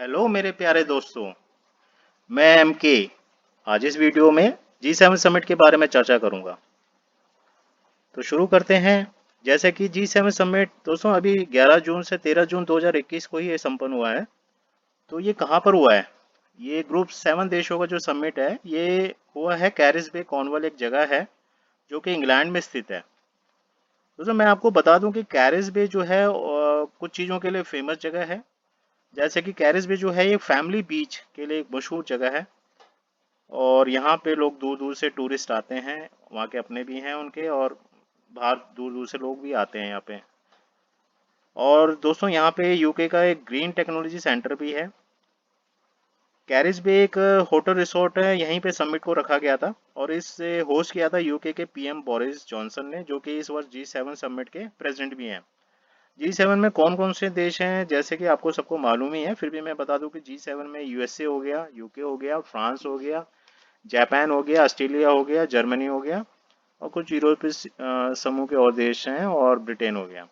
Hello मेरे प्यारे दोस्तों। मैं एम के आज इस वीडियो में G7 समिट के बारे में चर्चा करूंगा। तो शुरू करते हैं। जैसे कि G7 समिट दोस्तों अभी 11 जून से 13 जून 2021 को ही ये संपन्न हुआ है। तो ये कहाँ पर हुआ है? ये ग्रुप 7 देशों का जो समिट है ये हुआ है कैरिस बे कॉर्नवाल, एक जगह है जो कि इंग्लैंड में स्थित है। दोस्तों मैं आपको बता दूं कि कैरिस बे जो है कुछ चीज़ों के लिए फेमस जगह है। जैसे कि कैरिस बे जो है ये फैमिली बीच के लिए एक मशहूर जगह है और यहाँ पे लोग दूर दूर से टूरिस्ट आते हैं। वहाँ के अपने भी हैं उनके, और बाहर दूर दूर से लोग भी आते हैं यहाँ पे। और दोस्तों यहाँ पे यूके का एक ग्रीन टेक्नोलॉजी सेंटर भी है। कैरिस बे एक होटल रिसोर्ट है, यहीं पे समिट को रखा गया था और इसे होस्ट किया था यूके के पीएम बोरिस जॉनसन ने, जो कि इस वर्ष G7 समिट के प्रेसिडेंट भी हैं। G7 में कौन कौन से देश हैं जैसे कि आपको सबको मालूम ही है, फिर भी मैं बता दूं कि G7 में यूएसए हो गया, यूके हो गया, फ्रांस हो गया, जापान हो गया, ऑस्ट्रेलिया हो गया, जर्मनी हो गया, और कुछ यूरोपीय समूह के और देश हैं, और ब्रिटेन हो गया।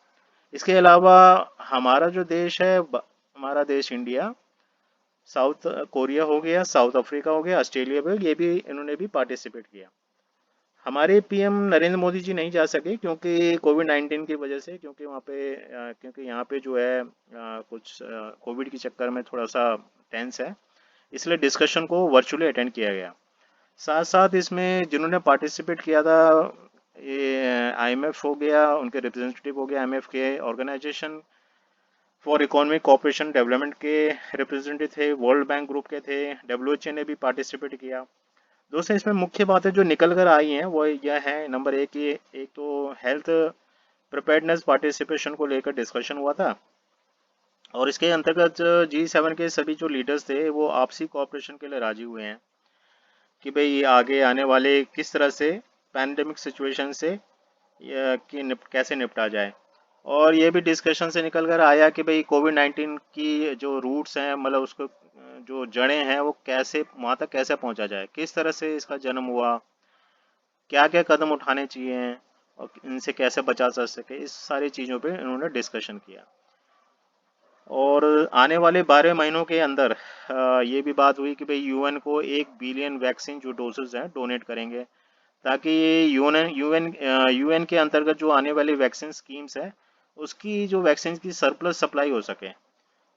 इसके अलावा हमारा जो देश है, हमारा देश इंडिया, साउथ कोरिया हो गया, साउथ अफ्रीका हो गया, ऑस्ट्रेलिया भी, ये भी इन्होंने भी पार्टिसिपेट किया। हमारे पीएम नरेंद्र मोदी जी नहीं जा सके क्योंकि कोविड-19 की वजह से, क्योंकि वहाँ पे क्योंकि यहाँ पे जो है कुछ कोविड के चक्कर में थोड़ा सा टेंस है, इसलिए डिस्कशन को वर्चुअली अटेंड किया गया। साथ साथ इसमें जिन्होंने पार्टिसिपेट किया था, ये आईएमएफ हो गया, उनके रिप्रेजेंटेटिव हो गया, आईएमएफ के organisation for economic cooperation development के रिप्रेजेंटेटिव थे, वर्ल्ड बैंक ग्रुप के थे, डब्ल्यूएचओ ने भी पार्टिसिपेट किया। दोस्तों इसमें मुख्य बातें जो निकल कर आई हैं वो यह है, नंबर एक, ये एक तो हेल्थ प्रिपेयर्डनेस पार्टिसिपेशन को लेकर डिस्कशन हुआ था, और इसके अंतर्गत G7 के सभी जो लीडर्स थे वो आपसी कोऑपरेशन के लिए राजी हुए हैं कि भाई आगे आने वाले किस तरह से पैंडेमिक सिचुएशन से कैसे निपटा जाए। और ये भी डिस्कशन से निकल कर आया कि भाई कोविड-19 की जो रूट्स हैं, मतलब उसको जो जड़ें हैं वो कैसे वहाँ तक कैसे पहुँचा जाए, किस तरह से इसका जन्म हुआ, क्या क्या कदम उठाने चाहिए और इनसे कैसे बचा जा सके, इस सारी चीज़ों पे इन्होंने डिस्कशन किया। और आने वाले 12 महीनों के अंदर ये भी बात हुई कि भाई यूएन को 1 बिलियन वैक्सीन जो डोसेज हैं डोनेट करेंगे, ताकि ये यूएन यूएन यूएन के अंतर्गत जो आने वाली वैक्सीन स्कीम्स है उसकी जो वैक्सीन की सरप्लस सप्लाई हो सके,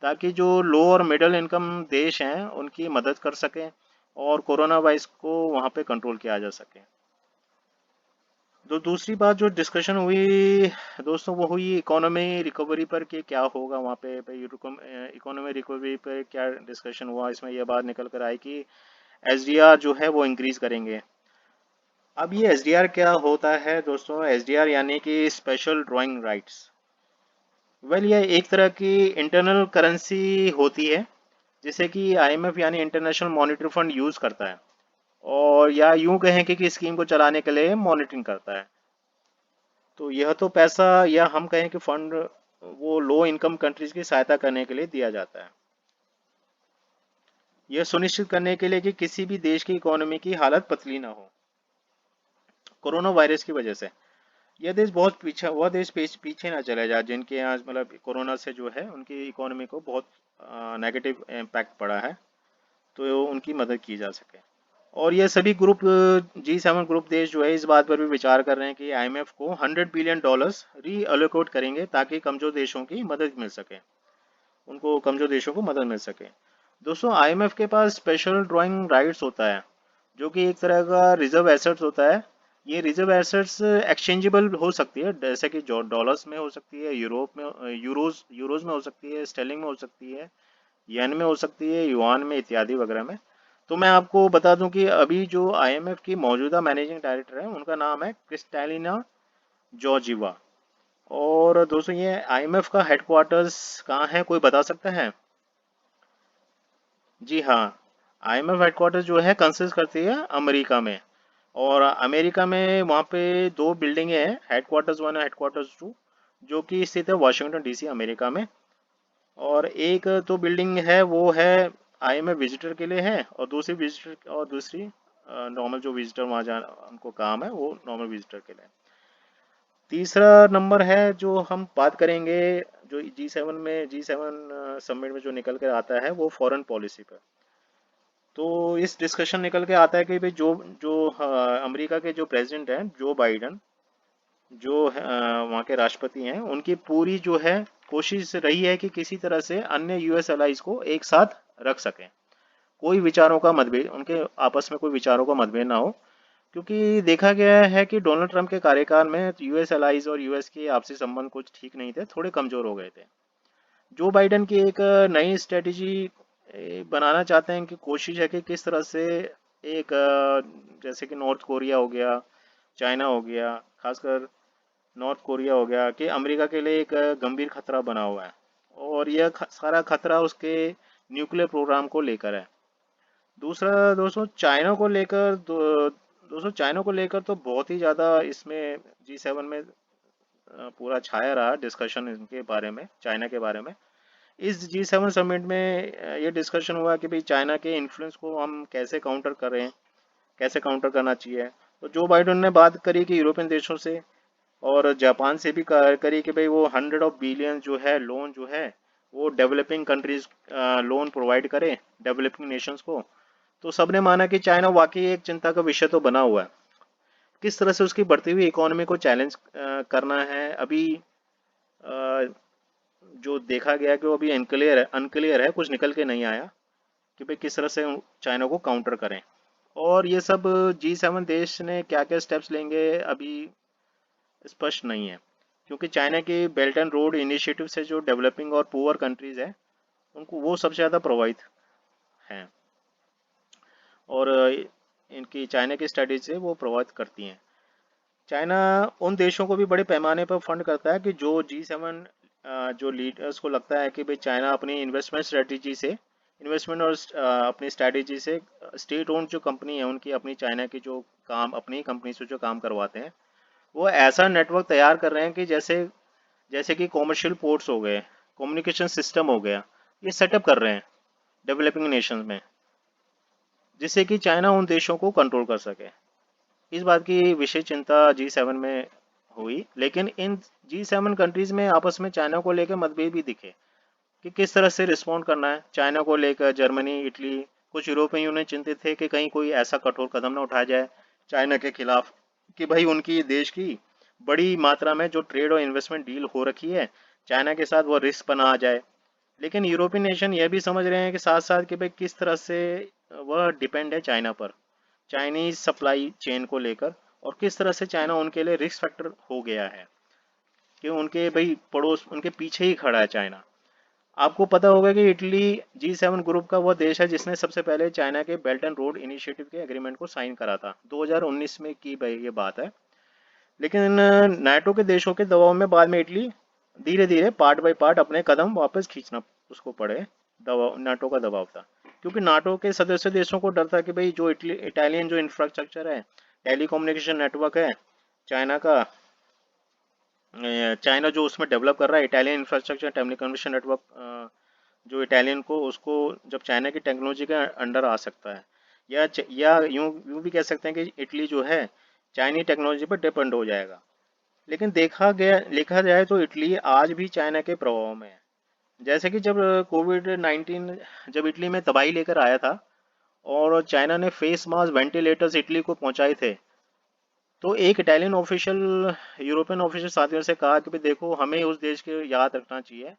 ताकि जो लो और मिडिल इनकम देश हैं उनकी मदद कर सकें और कोरोना वायरस को वहाँ पे कंट्रोल किया जा सके। तो दूसरी बात जो डिस्कशन हुई दोस्तों वो हुई इकोनॉमी रिकवरी पर, कि क्या होगा वहाँ पे भाई, इकोनॉमी रिकवरी पर क्या डिस्कशन हुआ। इसमें यह बात निकल कर आई कि एसडीआर जो है वो इंक्रीज करेंगे। अब ये एसडीआर क्या होता है दोस्तों? एसडीआर यानी कि स्पेशल ड्राइंग राइट्स। वेल ये एक तरह की इंटरनल करेंसी होती है जिसे कि आईएमएफ यानी इंटरनेशनल मॉनिटरी फंड यूज करता है, और या यूं कहें कि स्कीम को चलाने के लिए मॉनिटरिंग करता है। तो यह तो पैसा, या हम कहें कि फंड, वो लो इनकम कंट्रीज की सहायता करने के लिए दिया जाता है, यह सुनिश्चित करने के लिए कि किसी भी देश की इकोनॉमी की हालत पतली ना हो कोरोना वायरस की वजह से। यह देश बहुत पीछे, वह देश पीछे ना चले जाए जिनके यहाँ मतलब कोरोना से जो है उनकी इकोनॉमी को बहुत नेगेटिव इम्पैक्ट पड़ा है, तो उनकी मदद की जा सके। और ये सभी ग्रुप, G7 ग्रुप देश जो है इस बात पर भी विचार कर रहे हैं कि आईएमएफ को $100 बिलियन रीअलोकेट करेंगे ताकि कमजोर देशों की मदद मिल सके, उनको कमजोर देशों को मदद मिल सके। दोस्तों आईएमएफ के पास स्पेशल ड्राइंग राइट्स होता है जो कि एक तरह का रिजर्व एसेट्स होता है। ये रिजर्व एसेट्स एक्सचेंजेबल हो सकती है, जैसे कि जो डॉलर्स में हो सकती है, यूरोप में, यूरोज यूरोज में हो सकती है, स्टेलिंग में हो सकती है, येन में हो सकती है, युआन में, इत्यादि वगैरह में। तो मैं आपको बता दूं कि अभी जो आईएमएफ की मौजूदा मैनेजिंग डायरेक्टर है उनका नाम है क्रिस्टैलिना जॉर्जीवा। और दोस्तों ये आईएमएफ का हेडक्वार्टर्स कहाँ है, कोई बता सकता है? जी हाँ, आईएमएफ हेडक्वार्टर्स जो है कंसिस्ट करती है अमेरिका में। और अमेरिका में वहाँ पे दो बिल्डिंगें हैं, हेडक्वार्टर्स 1 और हेडक्वार्टर्स 2, जो कि स्थित है वाशिंगटन डीसी अमेरिका में। और एक तो बिल्डिंग है वो है आईएमएफ विजिटर के लिए है, और दूसरी नॉर्मल जो विजिटर वहाँ जा उनको काम है वो नॉर्मल विजिटर के लिए। तीसरा नंबर है जो हम बात करेंगे, जो जी सेवन समिट में जो निकल कर आता है वो फॉरेन पॉलिसी पर। तो इस डिस्कशन निकल के आता है कि भाई जो जो अमेरिका के जो प्रेसिडेंट हैं जो बाइडन, जो वहाँ के राष्ट्रपति हैं, उनकी पूरी जो है कोशिश रही है कि किसी तरह से अन्य यूएस एलाइज को एक साथ रख सकें, कोई विचारों का मतभेद, उनके आपस में कोई विचारों का मतभेद ना हो। क्योंकि देखा गया है कि डोनाल्ड ट्रंप के कार्यकाल में यूएस एलाइज और यूएस के आपसी संबंध कुछ ठीक नहीं थे, थोड़े कमजोर हो गए थे। जो बाइडन की एक नई स्ट्रेटेजी बनाना चाहते हैं, कि कोशिश है कि किस तरह से एक जैसे कि नॉर्थ कोरिया हो गया, चाइना हो गया, खासकर नॉर्थ कोरिया हो गया, कि अमेरिका के लिए एक गंभीर खतरा बना हुआ है, और यह सारा खतरा उसके न्यूक्लियर प्रोग्राम को लेकर है। दूसरा दोस्तों चाइना को लेकर दोस्तों चाइना को लेकर तो बहुत ही ज़्यादा इसमें जी7 में पूरा छाया रहा डिस्कशन इनके बारे में, चाइना के बारे में। इस जी7 समिट में ये डिस्कशन हुआ कि भाई चाइना के इन्फ्लुएंस को हम कैसे काउंटर करें, कैसे काउंटर करना चाहिए। तो जो बाइडेन ने बात करी कि यूरोपियन देशों से और जापान से भी करी कि भाई वो 100 ऑफ बिलियन जो है लोन जो है वो डेवलपिंग कंट्रीज लोन प्रोवाइड करे डेवलपिंग नेशंस को। तो सबने माना कि चाइना वाकई एक चिंता का विषय तो बना हुआ है। किस तरह से उसकी बढ़ती हुई इकोनॉमी को चैलेंज करना है, अभी जो देखा गया कि वो अभी अनक्लियर है, कुछ निकल के नहीं आया कि भाई किस तरह से चाइना को काउंटर करें। और ये सब जी7 देश ने क्या क्या स्टेप्स लेंगे अभी स्पष्ट नहीं है, क्योंकि चाइना के बेल्ट एंड रोड इनिशिएटिव से जो डेवलपिंग और पुअर कंट्रीज है उनको वो सबसे ज़्यादा प्रभावित हैं, और इनकी चाइना की स्टडीज से वो प्रभावित करती हैं। चाइना उन देशों को भी बड़े पैमाने पर फंड करता है कि जो जी7 जो लीडर्स को लगता है कि भाई चाइना अपनी इन्वेस्टमेंट और अपनी स्ट्रेटेजी से स्टेट ओन्ड जो कंपनी है उनकी अपनी चाइना की जो काम अपनी कंपनी से जो काम करवाते हैं, वो ऐसा नेटवर्क तैयार कर रहे हैं कि जैसे जैसे कि कॉमर्शियल पोर्ट्स हो गए, कम्युनिकेशन सिस्टम हो गया, ये सेटअप कर रहे हैं डेवलपिंग नेशंस में, जिससे कि चाइना उन देशों को कंट्रोल कर सके। इस बात की विशेष चिंता जी7 में हुई, लेकिन इन जी7 कंट्रीज में आपस में चाइना को लेकर मतभेद भी दिखे कि किस तरह से रिस्पॉन्ड करना है। चाइना को लेकर जर्मनी, इटली, कुछ यूरोपियन यूनियन चिंतित थे कि कहीं कोई ऐसा कठोर कदम न उठाया जाए चाइना के खिलाफ, कि भाई उनकी देश की बड़ी मात्रा में जो ट्रेड और इन्वेस्टमेंट डील हो रखी है चाइना के साथ, वो रिस्क बना आ जाए। लेकिन यूरोपियन नेशन यह भी समझ रहे हैं कि साथ साथ कि भाई किस तरह से वह डिपेंड है चाइना पर, चाइनीज सप्लाई चेन को लेकर, और किस तरह से चाइना उनके लिए रिस्क फैक्टर हो गया है, कि उनके भाई पड़ोस उनके पीछे ही खड़ा है चाइना। आपको पता होगा कि इटली जी7 ग्रुप का वह देश है जिसने सबसे पहले चाइना के बेल्ट एंड रोड इनिशिएटिव के एग्रीमेंट को साइन करा था, 2019 में की भाई ये बात है। लेकिन नाटो के देशों के दबाव में बाद में इटली धीरे धीरे पार्ट बाय पार्ट अपने कदम वापस खींचना उसको पड़े, दबाव नाटो का दबाव था। क्योंकि नाटो के सदस्य देशों को डर था कि भाई जो इटालियन जो इंफ्रास्ट्रक्चर है, टेलीकम्युनिकेशन नेटवर्क है चाइना का, चाइना जो उसमें डेवलप कर रहा है इटालियन इंफ्रास्ट्रक्चर टेलीकम्युनिकेशन नेटवर्क, जो इटालियन को उसको जब चाइना की टेक्नोलॉजी के अंडर आ सकता है, या यूं यूं भी कह सकते हैं कि इटली जो है चाइनी टेक्नोलॉजी पर डिपेंड हो जाएगा। लेकिन लिखा जाए तो इटली आज भी चाइना के प्रभाव में है। जैसे कि जब कोविड 19 जब इटली में तबाही लेकर आया था और चाइना ने फेस मास्क वेंटिलेटर्स इटली को पहुंचाए थे, तो एक इटालियन ऑफिशियल यूरोपियन ऑफिशियल साथियों से कहा कि भाई देखो, हमें उस देश के याद रखना चाहिए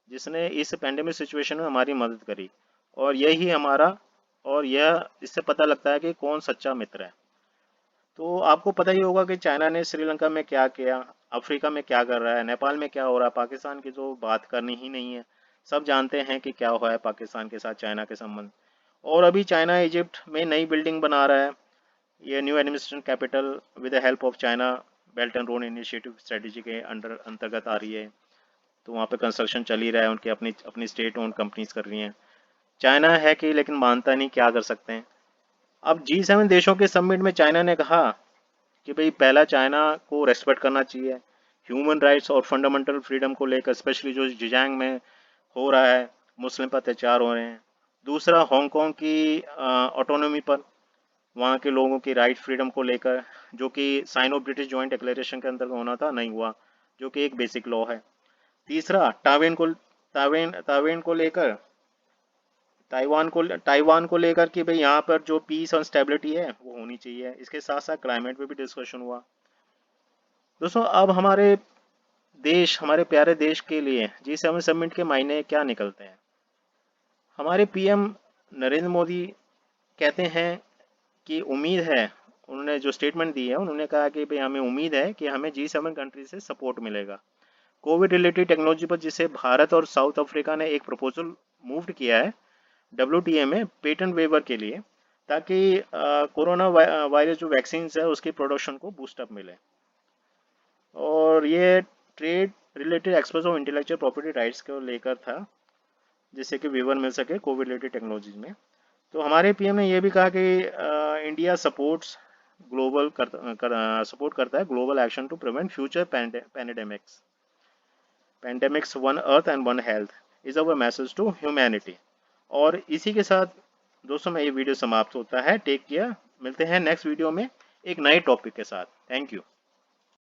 जिसने इस पेंडेमिक सिचुएशन में हमारी मदद करी, और यही हमारा, और यह इससे पता लगता है कि कौन सच्चा मित्र है। तो आपको पता ही होगा कि चाइना ने श्रीलंका में क्या किया, अफ्रीका में क्या कर रहा है, नेपाल में क्या हो रहा है, पाकिस्तान की तो बात करनी ही नहीं है। सब जानते हैं कि क्या हुआ है पाकिस्तान के साथ चाइना के संबंध। और अभी चाइना इजिप्ट में नई बिल्डिंग बना रहा है, ये new administration capital with the help of China belt and road initiative strategy के अंतर्गत आ रही है। तो वहाँ पे कंस्ट्रक्शन चल ही रहा है, उनकी अपनी अपनी स्टेट ओन कंपनीज कर रही हैं। चाइना है कि लेकिन मानता नहीं, क्या कर सकते हैं। अब जी7 देशों के समिट में चाइना ने कहा कि भाई पहला, चाइना को रेस्पेक्ट करना चाहिए ह्यूमन राइट्स और फंडामेंटल फ्रीडम को लेकर, स्पेशली जो जिजांग में हो रहा है, मुस्लिम पर अत्याचार हो रहे हैं। दूसरा, हांगकांग की ऑटोनॉमी पर वहाँ के लोगों की राइट फ्रीडम को लेकर, जो कि sign off British joint declaration के अंतर्गत होना था, नहीं हुआ, जो कि एक बेसिक लॉ है। तीसरा, ताइवान को लेकर, ताइवान को लेकर कि भाई यहाँ पर जो पीस और स्टेबिलिटी है वो होनी चाहिए। इसके साथ साथ क्लाइमेट पे भी डिस्कशन हुआ। दोस्तों, अब हमारे प्यारे देश के लिए G7 समिट के मायने क्या निकलते हैं। हमारे पीएम नरेंद्र मोदी कहते हैं कि उम्मीद है, उन्होंने जो स्टेटमेंट दी है उन्होंने कहा कि भाई हमें उम्मीद है कि हमें G7 कंट्री से सपोर्ट मिलेगा कोविड रिलेटेड टेक्नोलॉजी पर, जिसे भारत और साउथ अफ्रीका ने एक प्रपोजल मूव किया है WTA में पेटेंट वेवर के लिए, ताकि कोरोना वायरस जो वैक्सीन है उसकी प्रोडक्शन को बूस्टअप मिले। और ये trade related expert of intellectual property rights को लेकर था, जिससे कि वेवर मिल सके कोविड रिलेटेड टेक्नोलॉजीज में। तो हमारे पीएम ने यह भी कहा कि इंडिया सपोर्ट करता है global action to prevent future pandemics, one earth and one health is our message to humanity. और इसी के साथ दोस्तों मैं ये वीडियो समाप्त होता है। टेक केयर, मिलते हैं नेक्स्ट वीडियो में एक नए टॉपिक के साथ। Thank you.